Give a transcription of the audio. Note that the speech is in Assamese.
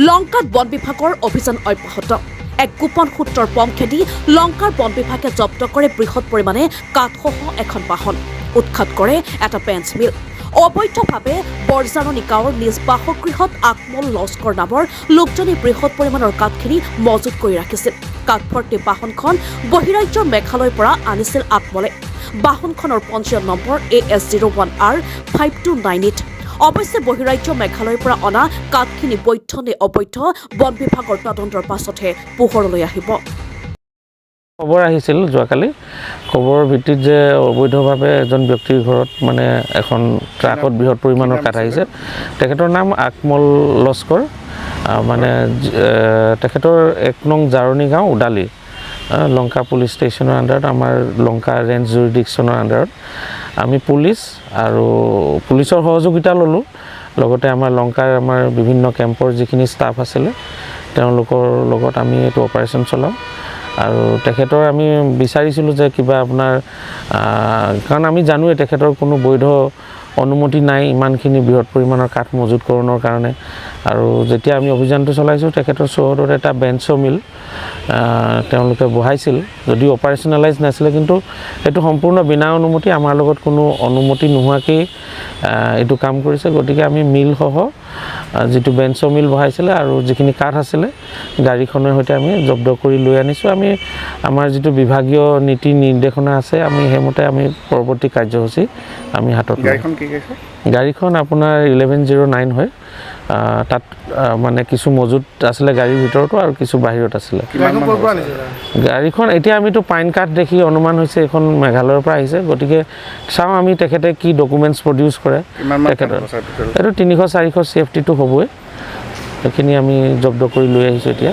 লংকাত বন বিভাগৰ অভিযান অব্যাহত এক গোপন সূত্ৰৰ পম খেদি লংকাৰ বন বিভাগে জব্দ কৰে বৃহৎ পৰিমাণে কাঠসহ এখন বাহন উৎখাত কৰে এটা পেঞ্চ মিল অবৈধভাৱে বৰজাৰণী গাঁৱৰ নিজ বাসগৃহত আকমল লস্কৰ নামৰ লোকজনে বৃহৎ পৰিমাণৰ কাঠখিনি মজুত কৰি ৰাখিছিল কাঠভৰ্তি বাহনখন বহিৰাজ্যৰ মেঘালয়ৰ পৰা আনিছিল আকমলে বাহনখনৰ পঞ্জীয়ন নম্বৰ AS01R 5298 অৱশ্যে বহিৰাজ্য মেঘালয়ৰ পৰা অনা কাঠখিনি বৈধ নে অবৈধ বন বিভাগৰ তদন্তৰ পাছতহে পোহৰলৈ আহিব খবৰ আহিছিল যোৱাকালি খবৰৰ ভিত্তিত যে অবৈধভাৱে এজন ব্যক্তিৰ ঘৰত মানে এখন ট্ৰাকত বৃহৎ পৰিমাণৰ কাঠ আহিছে তেখেতৰ নাম আকমল লস্কৰ মানে তেখেতৰ 1 নং জাৰণী গাঁও উডালি লংকা পুলিচ ষ্টেচনৰ আণ্ডাৰত আমাৰ লংকা ৰেঞ্জ জুৰিডিকশ্যনৰ আণ্ডাৰত আমি পুলিচ আৰু পুলিচৰ সহযোগিতা ল'লোঁ লগতে আমাৰ লংকাৰ আমাৰ বিভিন্ন কেম্পৰ যিখিনি ষ্টাফ আছিলে তেওঁলোকৰ লগত আমি এইটো অপাৰেশ্যন চলাওঁ আৰু তেখেতৰ আমি বিচাৰিছিলোঁ যে কিবা আপোনাৰ কাৰণ আমি জানোৱে তেখেতৰ কোনো বৈধ অনুমতি নাই ইমানখিনি বৃহৎ পৰিমাণৰ কাঠ মজুতকৰণৰ কাৰণে আৰু যেতিয়া আমি অভিযানটো চলাইছোঁ তেখেতৰ চৌহদত এটা বেঞ্চ মিল তেওঁলোকে বহাইছিল যদিও অপাৰেশ্যনেলাইজ নাছিলে কিন্তু এইটো সম্পূৰ্ণ বিনা অনুমতি আমাৰ লগত কোনো অনুমতি নোহোৱাকৈ এইটো কাম কৰিছে গতিকে আমি মিলসহ যিটো বেঞ্চ মিল বহাইছিলে আৰু যিখিনি কাঠ আছিলে গাড়ীখনৰ সৈতে আমি জব্দ কৰি লৈ আনিছোঁ আমি আমাৰ যিটো বিভাগীয় নীতি নিৰ্দেশনা আছে আমি সেইমতে আমি পৰৱৰ্তী কাৰ্যসূচী আমি হাতত গাড়ীখন আপোনাৰ 1109 হয় তাত মানে কিছু মজুত আছিলে গাড়ীৰ ভিতৰতো আৰু কিছু বাহিৰত আছিলে গাড়ীখন এতিয়া আমিতো পাইন কাঠ দেখি অনুমান হৈছে এখন মেঘালয়ৰ পৰা আহিছে গতিকে চাওঁ আমি তেখেতে কি ডকুমেণ্টছ প্ৰডিউচ কৰে তেখেতৰ এইটো 300-400 চেফটিটো হ'বই সেইখিনি আমি জব্দ কৰি লৈ আহিছোঁ এতিয়া